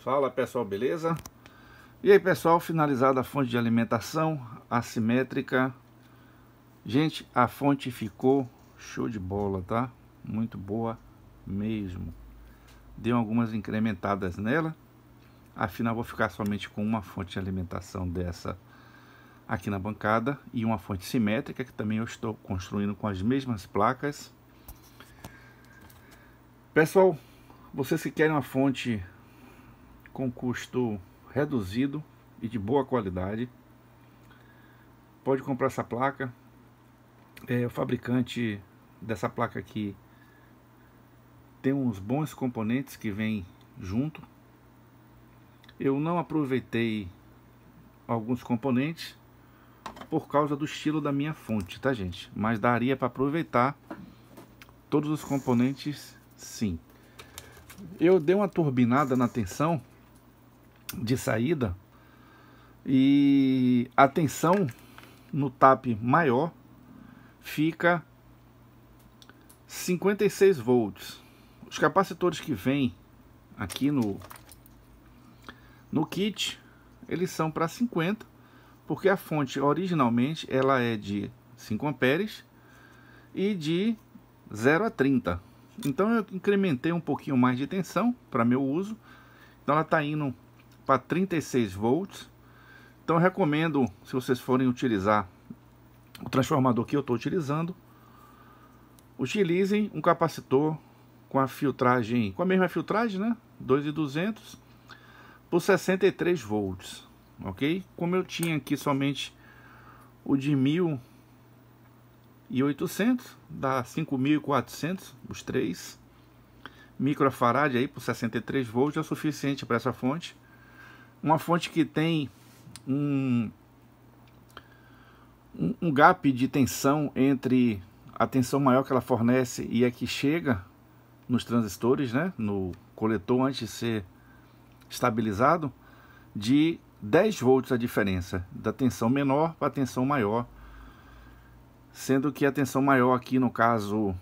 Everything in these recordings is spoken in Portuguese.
Fala pessoal, beleza? E aí pessoal, finalizada a fonte de alimentação assimétrica. Gente, a fonte ficou show de bola, tá? Muito boa mesmo. Deu algumas incrementadas nela. Afinal, vou ficar somente com uma fonte de alimentação dessa aqui na bancada e uma fonte simétrica, que também eu estou construindo com as mesmas placas. Pessoal, vocês que querem uma fonte com custo reduzido e de boa qualidade, pode comprar essa placa. O fabricante dessa placa aqui tem uns bons componentes que vem junto. Eu não aproveitei alguns componentes por causa do estilo da minha fonte, tá gente? Mas daria para aproveitar todos os componentes, sim. Eu dei uma turbinada na tensão de saída e a tensão no tap maior fica 56 volts. Os capacitores que vêm aqui no kit, eles são para 50, porque a fonte originalmente ela é de 5 amperes e de 0 a 30. Então eu incrementei um pouquinho mais de tensão para meu uso. Então ela está indo para 36 volts. Então eu recomendo, se vocês forem utilizar o transformador que eu estou utilizando, utilizem um capacitor com a filtragem, com a mesma filtragem, né? 2.200 por 63 volts, ok? Como eu tinha aqui somente o de 1.800, dá 5.400, os 3 microfarad aí por 63 volts é o suficiente para essa fonte. Uma fonte que tem um gap de tensão entre a tensão maior que ela fornece e a que chega nos transistores, né, no coletor antes de ser estabilizado, de 10 volts a diferença da tensão menor para a tensão maior, sendo que a tensão maior aqui no caso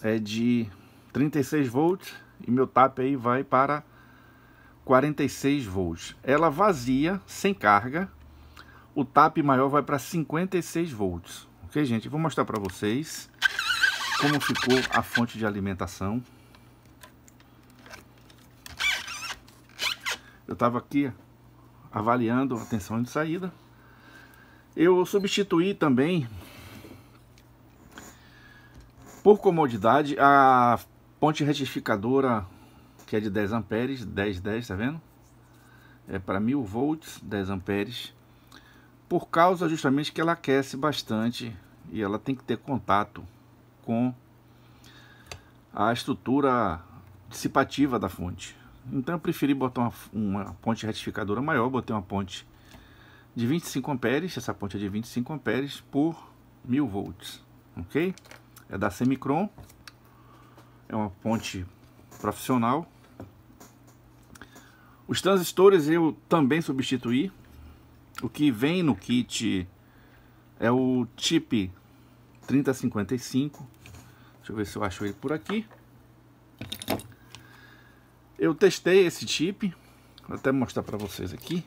é de 36 volts e meu tap aí vai para 46 volts. Ela vazia, sem carga, o tap maior vai para 56 volts. Ok, gente? Vou mostrar para vocês como ficou a fonte de alimentação. Eu estava aqui avaliando a tensão de saída. Eu substituí também, por comodidade, a ponte retificadora, que é de 10 amperes, 10, tá vendo? É para 1000 volts, 10 amperes. Por causa justamente que ela aquece bastante e ela tem que ter contato com a estrutura dissipativa da fonte. Então eu preferi botar uma ponte retificadora maior. Botei uma ponte de 25 amperes, essa ponte é de 25 amperes por 1000 volts, ok? É da Semicron, é uma ponte profissional. Os transistores eu também substituí. O que vem no kit é o chip 3055. Deixa eu ver se eu acho ele por aqui. Eu testei esse chip, vou até mostrar para vocês aqui.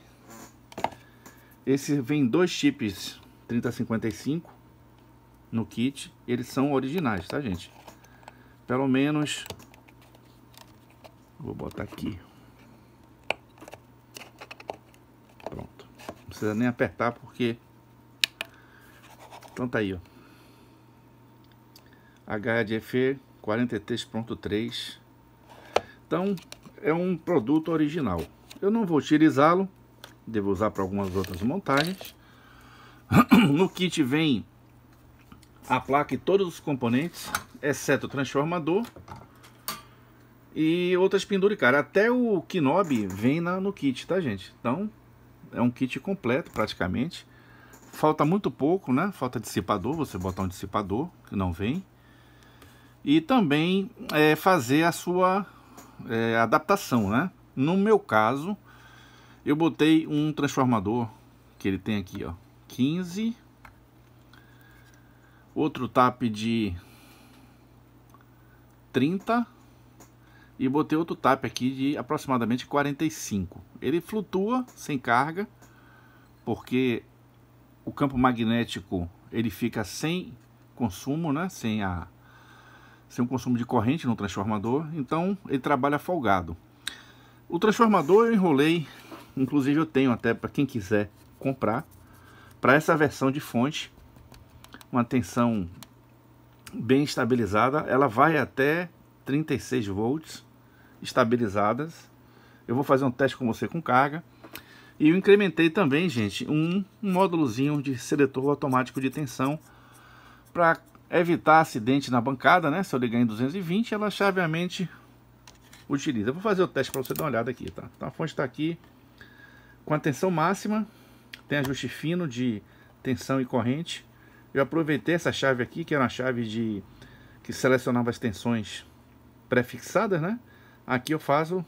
Esse vem 2 chips 3055 no kit. Eles são originais, tá gente? Pelo menos, vou botar aqui. Pronto. Não precisa nem apertar porque... Então tá aí, ó. HDF 43.3. Então é um produto original. Eu não vou utilizá-lo, devo usar para algumas outras montagens. No kit vem a placa e todos os componentes, exceto o transformador e outras penduricárias. Até o knob vem no kit, tá gente? Então é um kit completo praticamente. Falta muito pouco, né? Falta dissipador, você botar um dissipador que não vem. E também fazer a sua adaptação, né? No meu caso, eu botei um transformador que ele tem aqui, ó, 15, outro tap de 30 e botei outro tap aqui de aproximadamente 45. Ele flutua sem carga, porque o campo magnético ele fica sem consumo, né? Sem um consumo de corrente no transformador, então ele trabalha folgado. O transformador eu enrolei, inclusive eu tenho até para quem quiser comprar, para essa versão de fonte, uma tensão bem estabilizada, ela vai até 36 volts estabilizadas. Eu vou fazer um teste com você com carga. E eu incrementei também, gente, um módulozinho de seletor automático de tensão para evitar acidente na bancada, né? Se eu ligar em 220, ela chaveamente utiliza. Eu vou fazer o teste para você dar uma olhada aqui, tá? Então a fonte está aqui com a tensão máxima, tem ajuste fino de tensão e corrente. Eu aproveitei essa chave aqui, que era uma chave que selecionava as tensões pré-fixadas, né? Aqui eu faço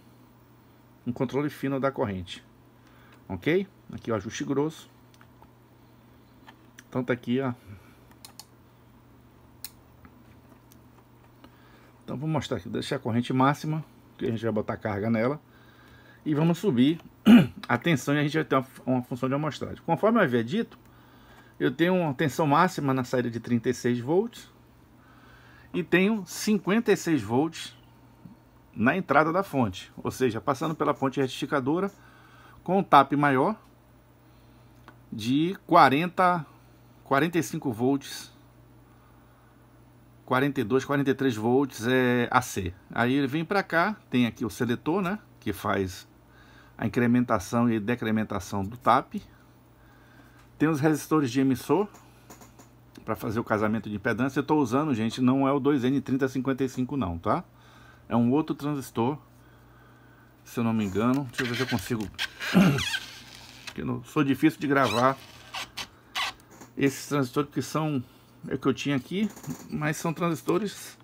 um controle fino da corrente. Ok? Aqui o ajuste grosso. Então tá aqui, ó. Então vou mostrar aqui, deixar a corrente máxima, que a gente vai botar carga nela. E vamos subir a tensão e a gente vai ter uma função de amostragem. Conforme eu havia dito, eu tenho uma tensão máxima na saída de 36 volts. E tenho 56 volts na entrada da fonte. Ou seja, passando pela fonte retificadora com um tap maior de 45 volts, 42, 43 volts é AC. Aí ele vem para cá, tem aqui o seletor, né, que faz a incrementação e decrementação do tap. Tem os resistores de emissor para fazer o casamento de impedância. Eu estou usando, gente, não é o 2N3055 não, tá? É um outro transistor, se eu não me engano. Deixa eu ver se eu consigo, porque eu sou difícil de gravar esses transistores, que são o que eu tinha aqui, mas são transistores,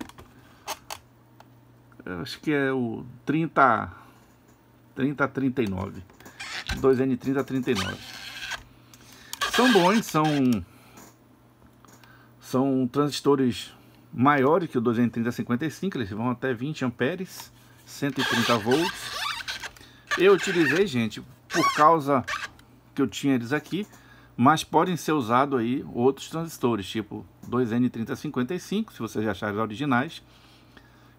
eu acho que é o 3039, 2N3039. São bons, são transistores maiores que o 2N3055, eles vão até 20 amperes, 130 volts. Eu utilizei, gente, por causa que eu tinha eles aqui, mas podem ser usados aí outros transistores, tipo 2N3055, se vocês acharem originais,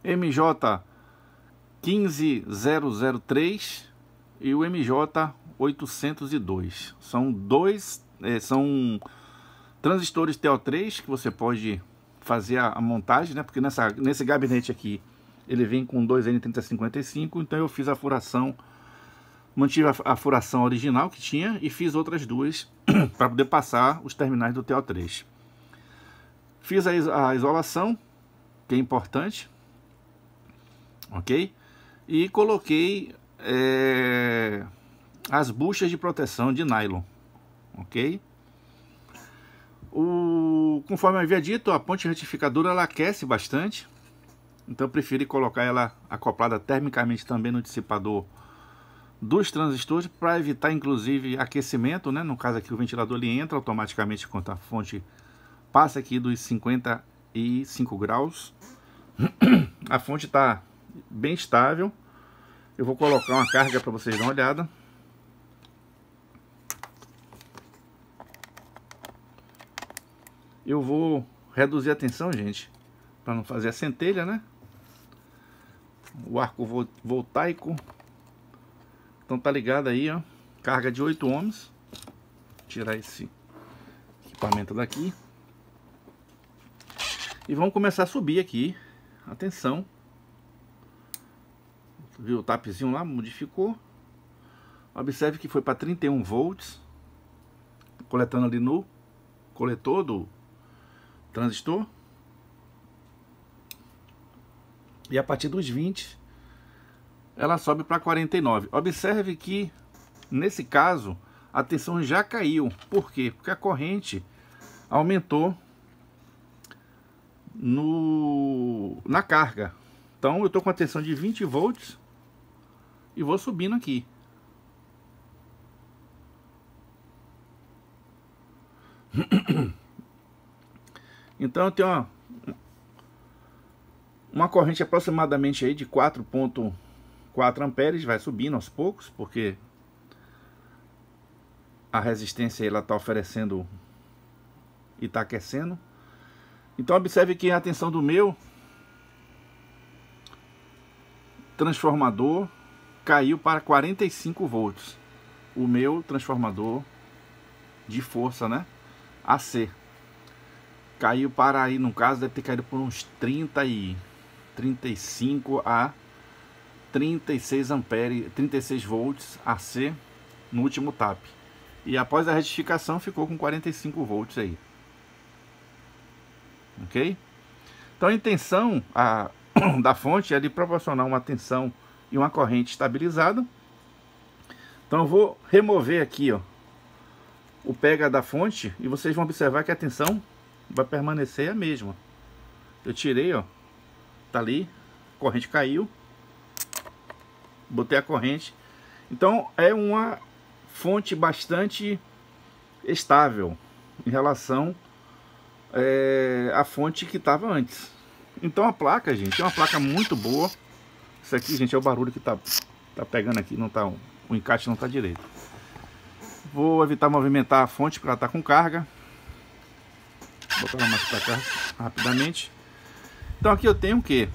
MJ15003 e o MJ802. São transistores TO3 que você pode fazer a montagem, né? Porque nesse gabinete aqui ele vem com 2N3055, então eu fiz a furação, mantive a furação original que tinha e fiz outras duas para poder passar os terminais do TO3. Fiz a isolação, que é importante, ok? E coloquei as buchas de proteção de nylon, ok? Conforme eu havia dito, a ponte retificadora ela aquece bastante, então eu preferi colocar ela acoplada termicamente também no dissipador dos transistores, para evitar inclusive aquecimento, né? No caso aqui o ventilador ele entra automaticamente quando a fonte passa aqui dos 55 graus. A fonte está bem estável. Eu vou colocar uma carga para vocês darem uma olhada. Eu vou reduzir a tensão, gente, para não fazer a centelha, né? O arco voltaico. Então tá ligado aí, ó. Carga de 8 ohms. Vou tirar esse equipamento daqui. E vamos começar a subir aqui a tensão. Viu o tapzinho lá? Modificou. Observe que foi para 31 volts. Coletando ali no coletor do transistor. E a partir dos 20 ela sobe para 49. Observe que nesse caso a tensão já caiu. Por quê? Porque a corrente aumentou na carga. Então eu estou com a tensão de 20 volts e vou subindo aqui. Então eu tenho uma corrente aproximadamente aí de 4,4 amperes, vai subindo aos poucos, porque a resistência ela está oferecendo e está aquecendo. Então observe que a tensão do meu transformador caiu para 45 volts. O meu transformador de força, né, AC, caiu para aí, no caso deve ter caído por uns 35 a 36 amperes, 36 volts AC no último tap. E após a retificação ficou com 45 volts aí. Ok? Então a intenção da fonte é de proporcionar uma tensão e uma corrente estabilizada. Então eu vou remover aqui, ó, o pega da fonte, e vocês vão observar que a tensão vai permanecer a mesma. Eu tirei, ó, tá ali, a corrente caiu, botei a corrente. Então é uma fonte bastante estável em relação à fonte que estava antes. Então a placa, gente, é uma placa muito boa. Isso aqui, gente, é o barulho que tá pegando aqui, não tá, o encaixe não tá direito. Vou evitar movimentar a fonte para ela estar com carga. Vou botar ela mais para cá rapidamente. Então aqui eu tenho o que?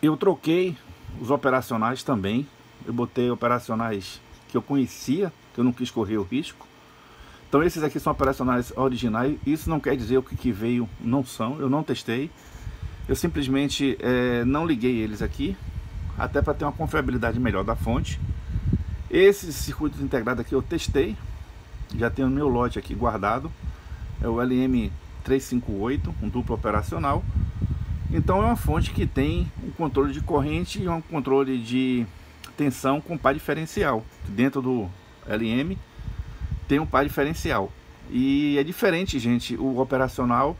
Eu troquei os operacionais também. Eu botei operacionais que eu conhecia, que eu não quis correr o risco. Então esses aqui são operacionais originais. Isso não quer dizer o que veio não são. Eu não testei. Eu simplesmente não liguei eles aqui, até para ter uma confiabilidade melhor da fonte. Esse circuito integrado aqui eu testei, já tenho o meu lote aqui guardado, é o LM358, um duplo operacional. Então é uma fonte que tem um controle de corrente e um controle de tensão com par diferencial. Dentro do LM tem um par diferencial, e é diferente, gente, o operacional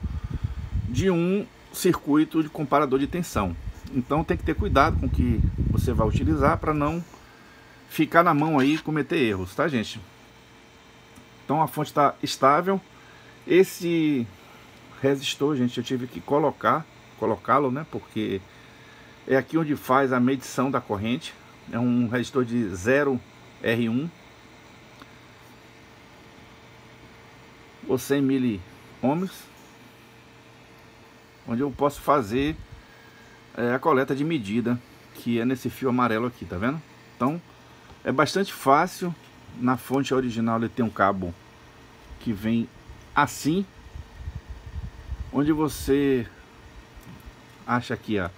de um circuito de comparador de tensão. Então tem que ter cuidado com o que você vai utilizar para não ficar na mão aí e cometer erros, tá, gente? Então a fonte está estável. Esse resistor, gente, eu tive que colocá-lo, né, porque é aqui onde faz a medição da corrente. É um resistor de 0R1 ou 100 mil-ohms, onde eu posso fazer a coleta de medida, que é nesse fio amarelo aqui, tá vendo? Então é bastante fácil. Na fonte original ele tem um cabo que vem assim, onde você acha aqui a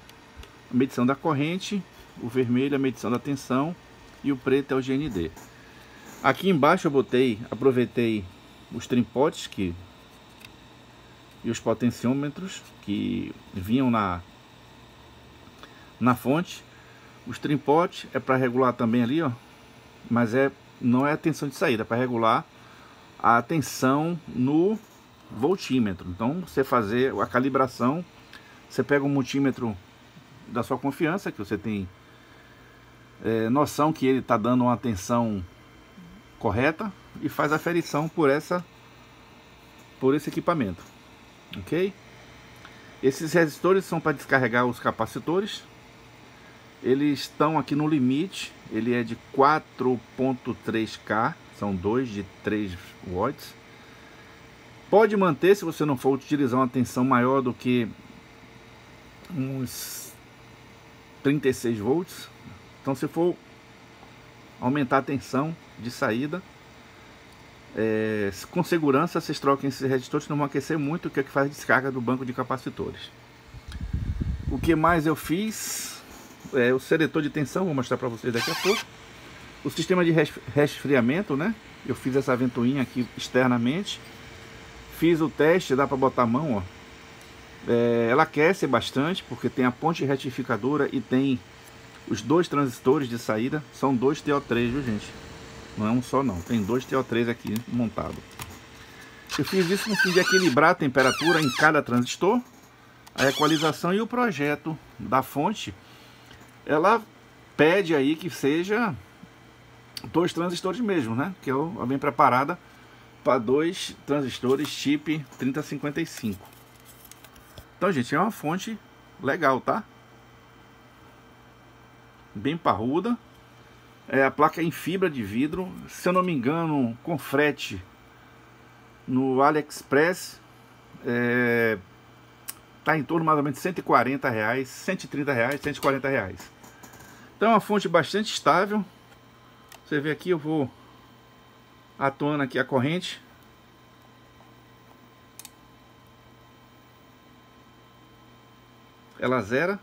medição da corrente, o vermelho a medição da tensão e o preto é o GND. Aqui embaixo eu aproveitei os trimpotes e os potenciômetros que vinham na fonte. Os trimpotes é para regular também ali, ó, mas não é a tensão de saída, é para regular a tensão no voltímetro. Então você fazer a calibração, você pega um multímetro da sua confiança, que você tem noção que ele está dando uma tensão correta, e faz a aferição por esse equipamento, ok? Esses resistores são para descarregar os capacitores. Eles estão aqui no limite, ele é de 4.3K, são dois de 3 watts. Pode manter se você não for utilizar uma tensão maior do que uns 36 volts. Então se for aumentar a tensão de saída, com segurança vocês troquem esses resistores, não vão aquecer muito, que é que faz descarga do banco de capacitores. O que mais eu fiz? O seletor de tensão, vou mostrar para vocês daqui a pouco. O sistema de resfriamento, né? Eu fiz essa ventoinha aqui externamente. Fiz o teste, dá para botar a mão, ó. Ela aquece bastante, porque tem a ponte retificadora e tem os dois transistores de saída. São dois TO3, viu, gente? Não é um só não, tem dois TO3 aqui montado. Eu fiz isso no fim de equilibrar a temperatura em cada transistor, a equalização e o projeto da fonte. Ela pede aí que seja dois transistores mesmo, né? Que ela vem preparada para dois transistores chip 3055. Então, gente, é uma fonte legal, tá? Bem parruda. A placa é em fibra de vidro, se eu não me engano, com frete no AliExpress, tá em torno mais ou menos de R$140, R$130, R$140. Então é uma fonte bastante estável. Você vê aqui, eu vou atuando aqui a corrente. Ela zera.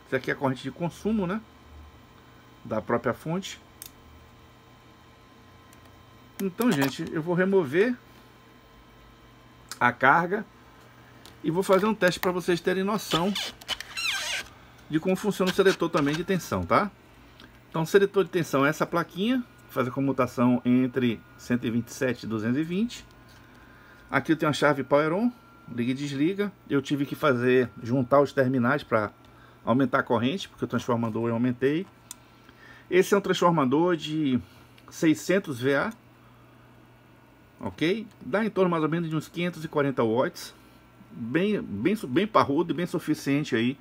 Isso aqui é a corrente de consumo, né? Da própria fonte. Então, gente, eu vou remover a carga e vou fazer um teste para vocês terem noção de como funciona o seletor também de tensão, tá? Então, o seletor de tensão é essa plaquinha, faz a comutação entre 127 e 220. Aqui eu tenho a chave Power On, liga e desliga. Eu tive que juntar os terminais para aumentar a corrente, porque o transformador eu aumentei. Esse é um transformador de 600 VA, ok? Dá em torno mais ou menos de uns 540 watts, bem parrudo e bem suficiente aí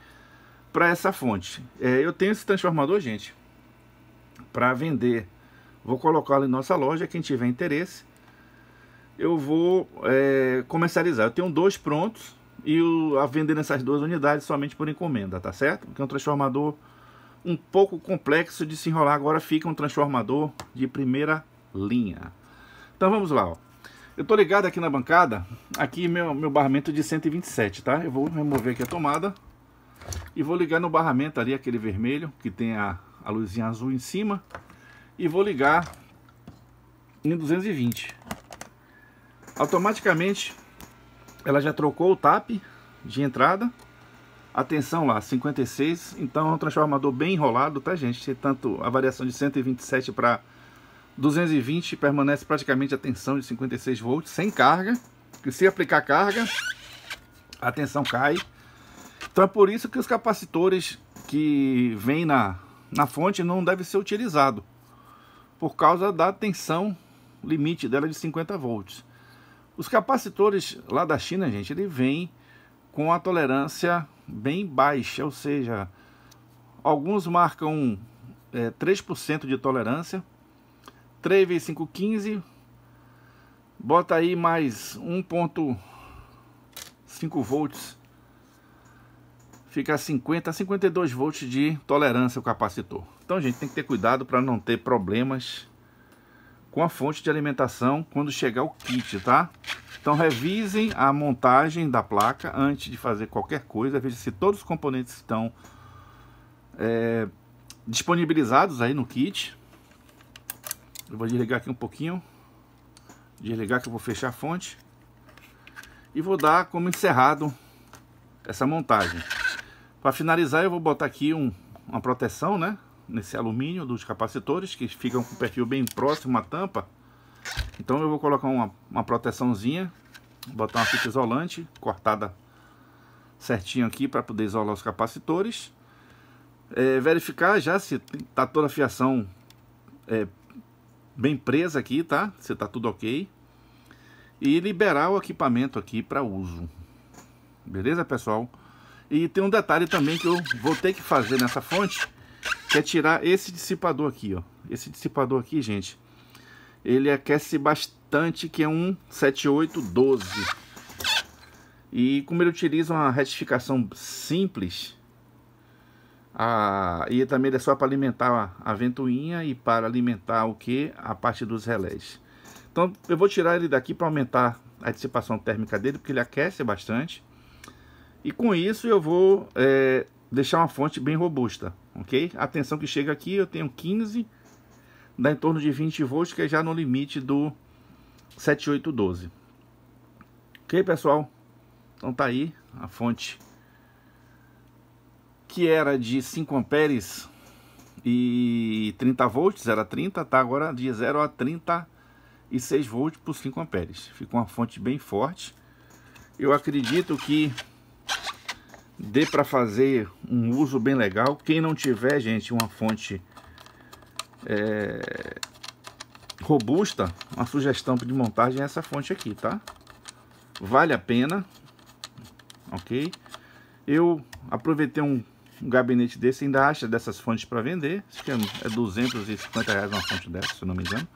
para essa fonte. Eu tenho esse transformador, gente, para vender. Vou colocá-lo em nossa loja, quem tiver interesse, eu vou comercializar. Eu tenho 2 prontos e a vender nessas 2 unidades somente por encomenda, tá certo? Porque é um transformador um pouco complexo de se enrolar. Agora fica um transformador de primeira linha. Então vamos lá, ó. Eu tô ligado aqui na bancada, aqui meu barramento de 127, tá? Eu vou remover aqui a tomada e vou ligar no barramento ali, aquele vermelho, que tem a luzinha azul em cima, e vou ligar em 220. Automaticamente ela já trocou o tap de entrada. A tensão lá, 56, então é um transformador bem enrolado, tá, gente? Tanto a variação de 127 para 220 permanece praticamente a tensão de 56 volts, sem carga, que se aplicar carga, a tensão cai. Então é por isso que os capacitores que vêm na fonte não devem ser utilizados, por causa da tensão limite dela de 50 volts. Os capacitores lá da China, gente, ele vem com a tolerância bem baixa, ou seja, alguns marcam 3% de tolerância, 3 vezes 5, 15, bota aí mais 1.5 volts, fica 50 a 52 volts de tolerância o capacitor. Então, gente, tem que ter cuidado para não ter problemas com a fonte de alimentação quando chegar o kit, tá? Então revisem a montagem da placa antes de fazer qualquer coisa. Veja se todos os componentes estão disponibilizados aí no kit. Eu vou desligar aqui um pouquinho. Desligar que eu vou fechar a fonte. E vou dar como encerrado essa montagem. Para finalizar, eu vou botar aqui uma proteção, né? Nesse alumínio dos capacitores, que ficam com o perfil bem próximo à tampa. Então eu vou colocar uma proteçãozinha, botar uma fita isolante cortada certinho aqui para poder isolar os capacitores. Verificar já se tá toda a fiação bem presa aqui, tá? Se tá tudo ok. E liberar o equipamento aqui para uso. Beleza, pessoal? E tem um detalhe também que eu vou ter que fazer nessa fonte, que é tirar esse dissipador aqui, ó. Esse dissipador aqui, gente, ele aquece bastante, que é um 7812. E como ele utiliza uma retificação simples, e também é só para alimentar a ventoinha e para alimentar o que? A parte dos relés. Então eu vou tirar ele daqui para aumentar a dissipação térmica dele, porque ele aquece bastante. E com isso eu vou deixar uma fonte bem robusta, ok? A tensão que chega aqui eu tenho 15, dá em torno de 20 volts, que é já no limite do 7812. Ok, pessoal? Então tá aí a fonte, que era de 5 amperes e 30 volts, era 30, tá agora de 0 a 36 volts por 5 amperes. Fica uma fonte bem forte. Eu acredito que dê para fazer um uso bem legal. Quem não tiver, gente, uma fonte robusta, uma sugestão de montagem é essa fonte aqui, tá? Vale a pena, ok? Eu aproveitei um gabinete desse, ainda acha dessas fontes para vender. Acho que é R$250 uma fonte dessa, se eu não me engano.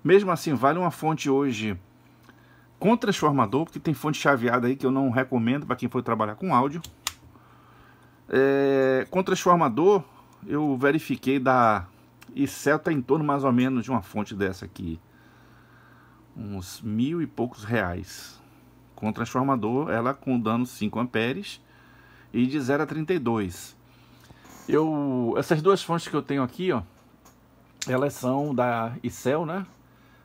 Mesmo assim, vale uma fonte hoje com transformador, porque tem fonte chaveada aí que eu não recomendo para quem for trabalhar com áudio. Com transformador, eu verifiquei da ICEL, tá em torno mais ou menos de uma fonte dessa aqui, uns R$1.000 e poucos. Com transformador, ela com dano 5 amperes e de 0 a 32. Essas duas fontes que eu tenho aqui, ó, elas são da ICEL, né?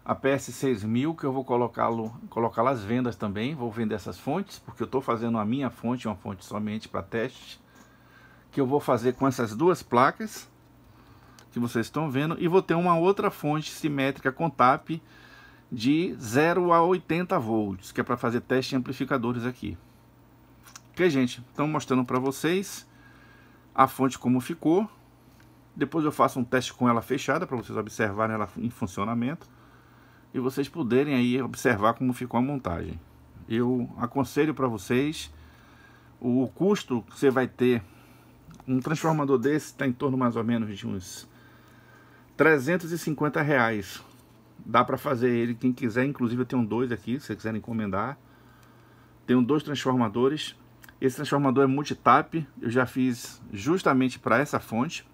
A PS6000, que eu vou colocar às vendas também. Vou vender essas fontes, porque eu estou fazendo a minha fonte, uma fonte somente para teste, que eu vou fazer com essas duas placas que vocês estão vendo, e vou ter uma outra fonte simétrica com TAP de 0 a 80 volts, que é para fazer teste em amplificadores aqui. Ok, gente? Então mostrando para vocês a fonte como ficou. Depois eu faço um teste com ela fechada para vocês observarem ela em funcionamento e vocês poderem aí observar como ficou a montagem. Eu aconselho para vocês, o custo que você vai ter, um transformador desse está em torno mais ou menos de uns R$350. Dá para fazer ele, quem quiser, inclusive eu tenho dois aqui, se vocês quiserem encomendar. Tenho dois transformadores. Esse transformador é multitap, eu já fiz justamente para essa fonte.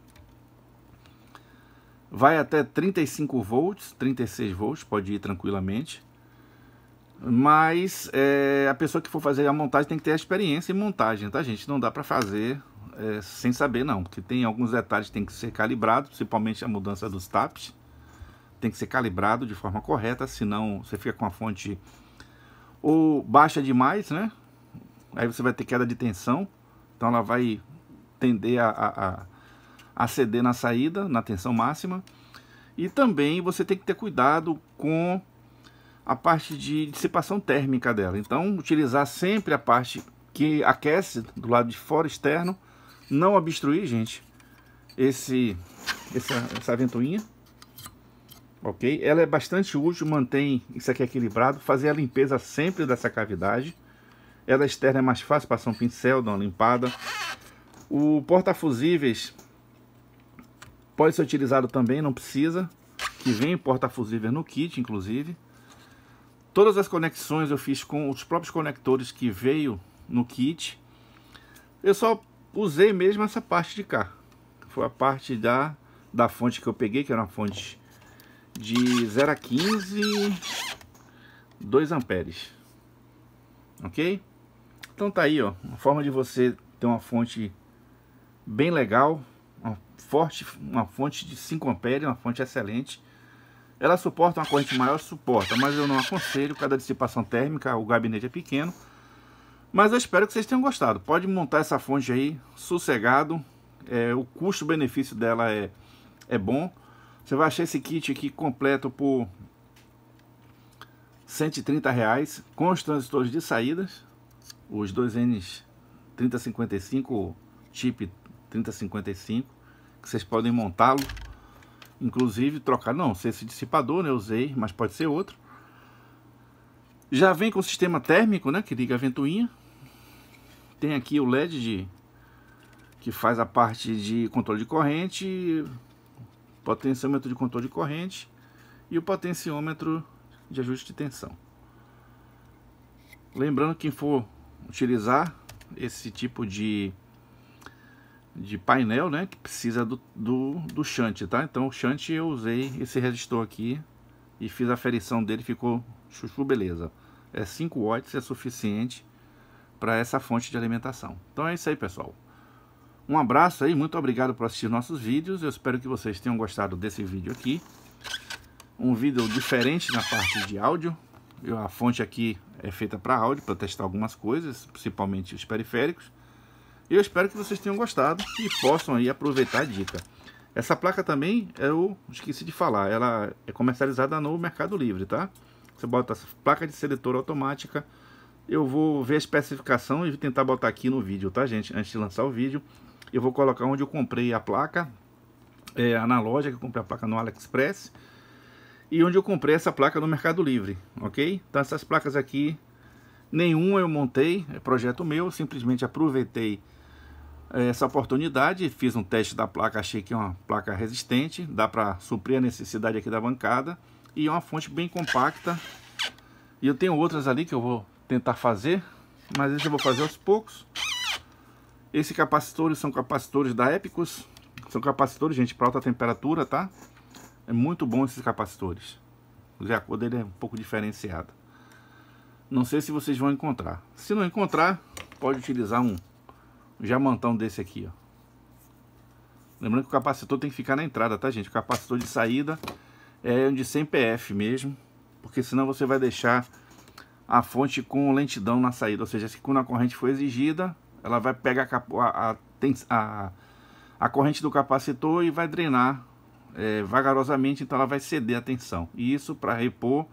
Vai até 35 volts, 36 volts, pode ir tranquilamente. Mas a pessoa que for fazer a montagem tem que ter a experiência em montagem, tá, gente? Não dá para fazer sem saber, não. Porque tem alguns detalhes que tem que ser calibrado, principalmente a mudança dos taps. Tem que ser calibrado de forma correta, senão você fica com a fonte ou baixa demais, né? Aí você vai ter queda de tensão, então ela vai tender a ceder na saída, na tensão máxima. E também você tem que ter cuidado com a parte de dissipação térmica dela. Então utilizar sempre a parte que aquece do lado de fora externo, não obstruir, gente, essa ventoinha. Ok? Ela é bastante útil, mantém isso aqui equilibrado, fazer a limpeza sempre dessa cavidade. Ela externa é mais fácil, passar um pincel, dar uma limpada. O porta-fusíveis pode ser utilizado também, não precisa, que vem porta-fusíveis no kit, inclusive. Todas as conexões eu fiz com os próprios conectores que veio no kit. Eu só usei mesmo essa parte de cá. Foi a parte da fonte que eu peguei, que era uma fonte de 0 a 15, 2 amperes. Ok? Então tá aí, ó, uma forma de você ter uma fonte bem legal, uma fonte de 5 amperes, uma fonte excelente. Ela suporta uma corrente maior, suporta, mas eu não aconselho, cada dissipação térmica, o gabinete é pequeno. Mas eu espero que vocês tenham gostado. Pode montar essa fonte aí, sossegado. O custo-benefício dela é bom. Você vai achar esse kit aqui completo por R$130, com os transistores de saídas, os 2Ns 3055, chip 3055, que vocês podem montá-lo, inclusive trocar, não sei esse dissipador, né, eu usei, mas pode ser outro. Já vem com o sistema térmico, né, que liga a ventoinha. Tem aqui o LED que faz a parte de controle de corrente, potenciômetro de controle de corrente e o potenciômetro de ajuste de tensão. Lembrando que quem for utilizar esse tipo de painel, né, que precisa do shunt, tá? Então o shunt eu usei esse resistor aqui e fiz a aferição dele, ficou chuchu beleza. 5 watts é suficiente para essa fonte de alimentação. Então é isso aí, pessoal. Um abraço aí, muito obrigado por assistir nossos vídeos. Eu espero que vocês tenham gostado desse vídeo aqui. Um vídeo diferente na parte de áudio. A fonte aqui é feita para áudio, para testar algumas coisas, principalmente os periféricos. Eu espero que vocês tenham gostado e possam aí aproveitar a dica. Essa placa também, eu esqueci de falar, ela é comercializada no Mercado Livre, tá? Você bota essa placa de seletor automática. Eu vou ver a especificação e tentar botar aqui no vídeo, tá, gente? Antes de lançar o vídeo, eu vou colocar onde eu comprei a placa, na loja, que eu comprei a placa no AliExpress, e onde eu comprei essa placa no Mercado Livre, ok? Então essas placas aqui Nenhum eu montei, é projeto meu, simplesmente aproveitei essa oportunidade, fiz um teste da placa, achei que é uma placa resistente, dá para suprir a necessidade aqui da bancada, e é uma fonte bem compacta. E eu tenho outras ali que eu vou tentar fazer, mas esse eu vou fazer aos poucos. Esses capacitores são capacitores da Epicus, são capacitores, gente, para alta temperatura, tá? É muito bom esses capacitores. A cor dele é um pouco diferenciada. Não sei se vocês vão encontrar. Se não encontrar, pode utilizar um diamantão desse aqui, ó. Lembrando que o capacitor tem que ficar na entrada, tá, gente? O capacitor de saída é um de 100 PF mesmo, porque senão você vai deixar a fonte com lentidão na saída. Ou seja, se quando a corrente for exigida, ela vai pegar a corrente do capacitor e vai drenar vagarosamente, então ela vai ceder a tensão. E isso, para repor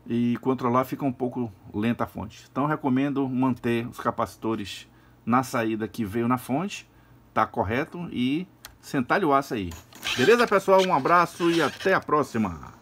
e controlar, fica um pouco lenta a fonte. Então eu recomendo manter os capacitores na saída que veio na fonte, tá correto, e sentar-lhe o aço aí. Beleza, pessoal? Um abraço e até a próxima!